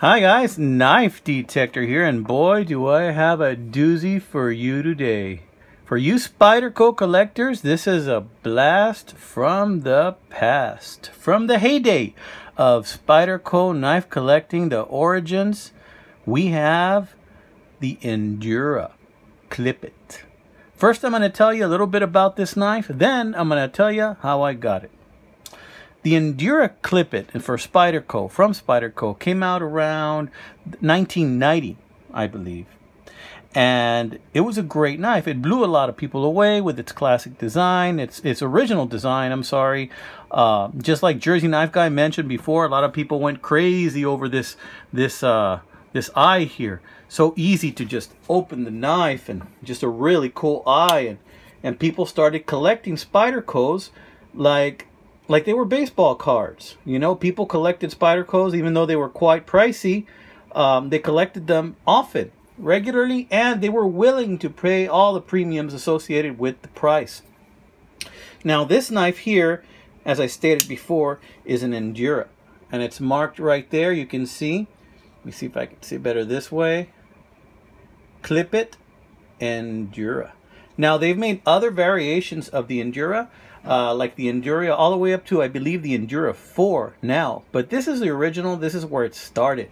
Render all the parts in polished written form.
Hi guys, Knife Detector here, and boy do I have a doozy for you today. For you Spyderco collectors, this is a blast from the past. From the heyday of Spyderco knife collecting, the origins, we have the Endura Clip It. First I'm going to tell you a little bit about this knife, then I'm going to tell you how I got it. The Endura Clip It, and for Spyderco, from Spyderco, came out around 1990, I believe. And it was a great knife. It blew a lot of people away with its classic design, its original design, I'm sorry. Just like Jersey Knife Guy mentioned before, a lot of people went crazy over this eye here. So easy to just open the knife, and just a really cool eye. And people started collecting Spydercos like they were baseball cards. You know, people collected Spydercos even though they were quite pricey. They collected them often, regularly, and they were willing to pay all the premiums associated with the price. Now this knife here, as I stated before, is an Endura, and it's marked right there. You can see. Let me see if I can see better this way. Clip It Endura. Now they've made other variations of the Endura, like the Endura all the way up to, I believe, the Endura 4 now. But this is the original. This is where it started.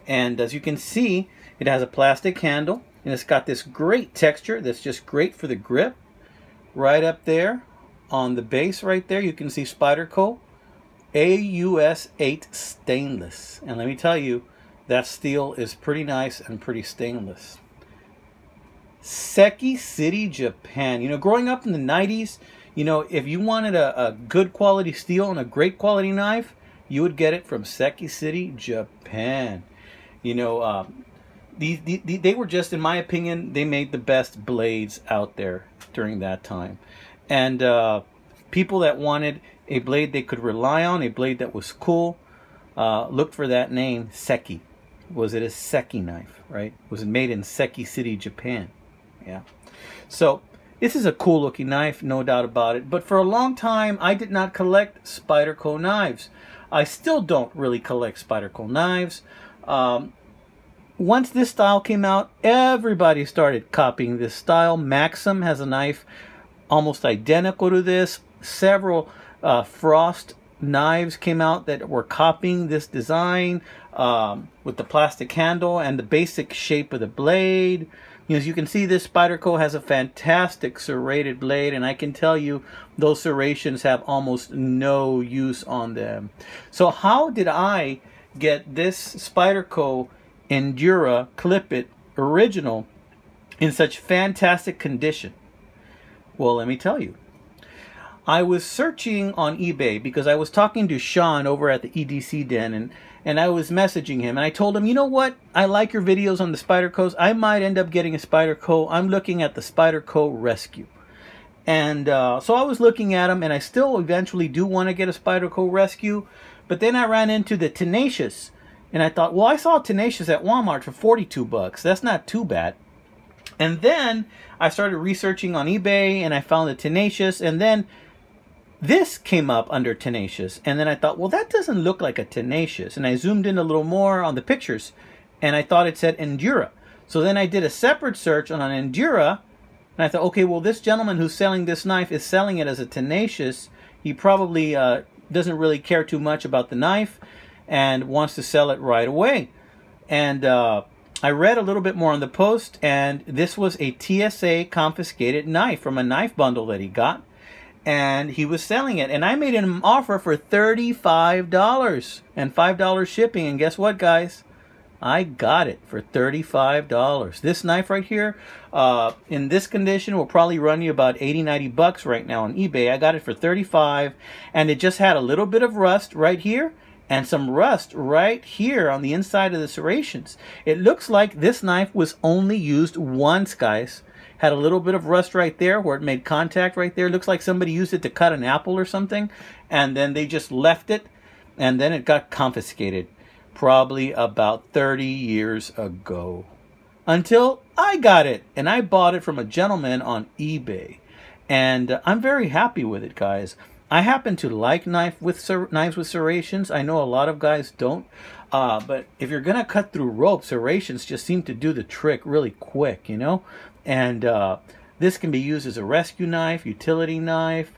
And as you can see, it has a plastic handle, and it's got this great texture that's just great for the grip. Right up there on the base right there, you can see Spyderco AUS 8 stainless. And let me tell you, that steel is pretty nice and pretty stainless. Seki City, Japan. You know, growing up in the 90s, you know, if you wanted a good quality steel and a great quality knife, you would get it from Seki City, Japan. You know, they were just, in my opinion, they made the best blades out there during that time. And people that wanted a blade they could rely on, a blade that was cool, looked for that name, Seki. Was it a Seki knife, right? Was it made in Seki City, Japan? Yeah. So this is a cool looking knife, no doubt about it. But for a long time, I did not collect Spyderco knives. I still don't really collect Spyderco knives. Once this style came out, everybody started copying this style. Maxim has a knife almost identical to this. Several Frost knives came out that were copying this design, with the plastic handle and the basic shape of the blade. As you can see, this Spyderco has a fantastic serrated blade, and I can tell you those serrations have almost no use on them. So how did I get this Spyderco Endura Clip It original in such fantastic condition? Well, let me tell you. I was searching on eBay because I was talking to Sean over at the EDC Den, and I was messaging him, and I told him, you know what, I like your videos on the Spydercos. I might end up getting a Spyderco. I'm looking at the Spyderco Rescue. And so I was looking at them, and I still eventually do want to get a Spyderco Rescue. But then I ran into the Tenacious, and I thought, well, I saw Tenacious at Walmart for 42 bucks. That's not too bad. And then I started researching on eBay, and I found the Tenacious, and then this came up under Tenacious, and then I thought, well, that doesn't look like a Tenacious. And I zoomed in a little more on the pictures, and I thought it said Endura. So then I did a separate search on an Endura, and I thought, okay, well, this gentleman who's selling this knife is selling it as a Tenacious. He probably doesn't really care too much about the knife and wants to sell it right away. And I read a little bit more on the post, and this was a TSA confiscated knife from a knife bundle that he got. And he was selling it, and I made him an offer for $35 and $5 shipping. And guess what, guys? I got it for $35. This knife right here, in this condition, will probably run you about 80, 90 bucks right now on eBay. I got it for $35, and it just had a little bit of rust right here and some rust right here on the inside of the serrations. It looks like this knife was only used once, guys. Had a little bit of rust right there where it made contact right there. Looks like somebody used it to cut an apple or something, and then they just left it, and then it got confiscated probably about 30 years ago, until I got it, and I bought it from a gentleman on eBay, and I'm very happy with it, guys. I happen to like knives with serrations. I know a lot of guys don't. But if you're going to cut through rope, serrations just seem to do the trick really quick, you know? And this can be used as a rescue knife, utility knife.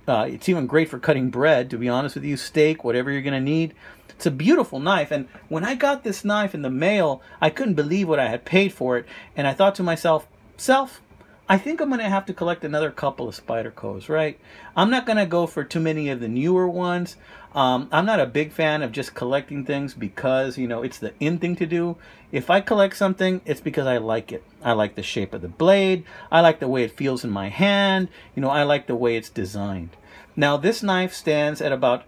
It's even great for cutting bread, to be honest with you, steak, whatever you're going to need. It's a beautiful knife. And when I got this knife in the mail, I couldn't believe what I had paid for it. And I thought to myself, I think I'm going to have to collect another couple of Spydercos, right? I'm not going to go for too many of the newer ones. I'm not a big fan of just collecting things because, you know, it's the in thing to do. If I collect something, it's because I like it. I like the shape of the blade. I like the way it feels in my hand. You know, I like the way it's designed. Now, this knife stands at about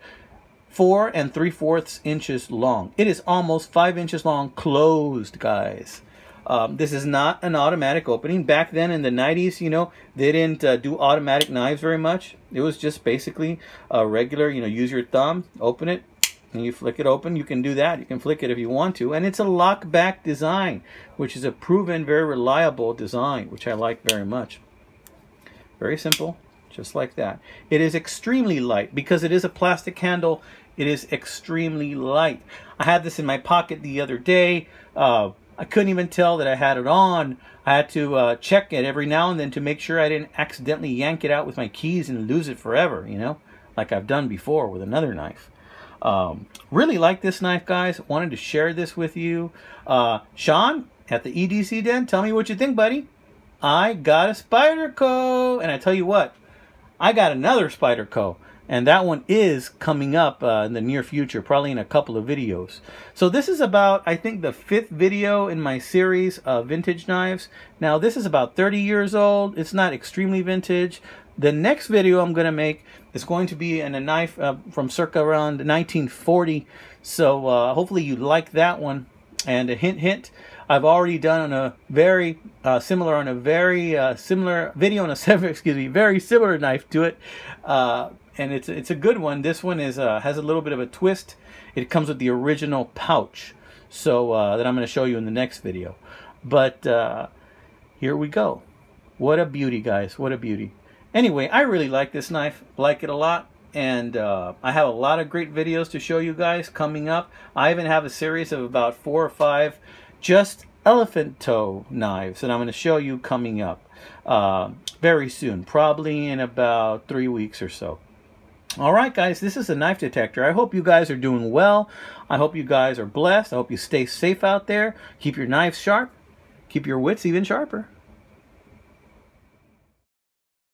4 3/4 inches long. It is almost 5 inches long, closed, guys. This is not an automatic opening. Back then in the 90s, you know, they didn't do automatic knives very much. It was just basically a regular, you know, use your thumb, open it, and you flick it open. You can do that. You can flick it if you want to. And it's a lock-back design, which is a proven, very reliable design, which I like very much. Very simple, just like that. It is extremely light. Because it is a plastic handle, it is extremely light. I had this in my pocket the other day. I couldn't even tell that I had it on. I had to check it every now and then to make sure I didn't accidentally yank it out with my keys and lose it forever, you know, like I've done before with another knife. Really like this knife, guys. Wanted to share this with you. Sean at the EDC Den, tell me what you think, buddy. I got a Spyderco, and I tell you what, I got another Spyderco. And that one is coming up in the near future, probably in a couple of videos. So this is about, I think, the 5th video in my series of vintage knives. Now, this is about 30 years old. It's not extremely vintage. The next video I'm going to make is going to be in a knife from circa around 1940. So hopefully you like that one. And a hint, I've already done on a very similar video on a very similar knife to it. And it's a good one. This one is has a little bit of a twist. It comes with the original pouch, so that I'm going to show you in the next video. But here we go. What a beauty, guys! What a beauty. Anyway, I really like this knife. Like it a lot, and I have a lot of great videos to show you guys coming up. I even have a series of about 4 or 5 just elephant toe knives that I'm going to show you coming up very soon, probably in about 3 weeks or so. All right, guys, this is a knife detector. I hope you guys are doing well. I hope you guys are blessed. I hope you stay safe out there. Keep your knives sharp. Keep your wits even sharper.